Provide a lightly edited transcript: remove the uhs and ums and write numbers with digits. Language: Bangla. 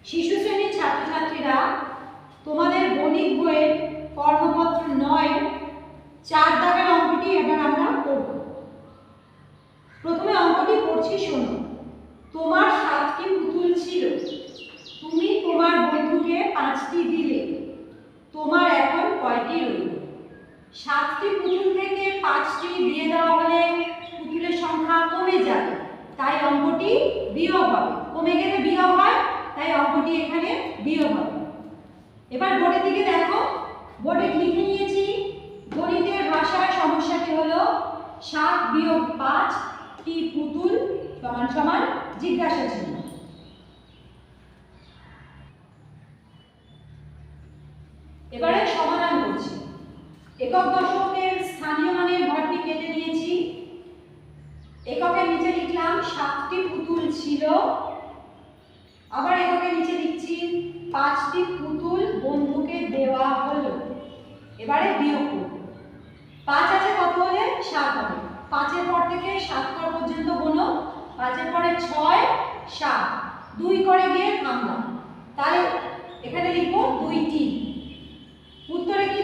শিশু শ্রেণীর ছাত্রছাত্রীরা তোমাদের গণিত বইয়ের কর্মপত্র 9 4 দাগের অঙ্কটি এবার আমরা করব। প্রথমে অঙ্কটি পড়ছি, শোনো। তোমার 7টি পুতুল ছিল, তুমি তোমার বন্ধুকে 5টি দিলে, তোমার এখন কয়টি রইল? 7টি পুতুল থেকে 5টি দিয়ে দেওয়া হলে পুতুলের সংখ্যা কমে যাবে, তাই অঙ্কটি বিয়োগ হবে। কমে গেলে বিয়োগ হয়, তাই অঙ্কটি এখানে বিয়োগ হবে। এবার বোর্ডের দিকে দেখো, বোর্ডে লিখে নিয়েছি গণিতের ভাষায় সমস্যাটি হলো 7 বিয়োগ 5 টি পুতুল সমান সমান জিজ্ঞাসা চিহ্ন। এবারে সমাধান করছি। একক দশকের স্থানীয় মানের ঘরটি কেটে নিয়েছি। এককের নিচে লিখলাম 7টি পুতুল ছিল, আবার এককের নিচে লিখছি 5টি পুতুল বন্ধুকে দেওয়া হলো। এবারে বিয়োগ করব। 5 আছে কত হলে 7 হবে। 5 এর পর থেকে 7 ঘর পর্যন্ত গোনো। 5 এর পরে 6 7 2 করে গিয়ে থামলাম, তাই এখানে লিখব 2টি। উত্তরে কি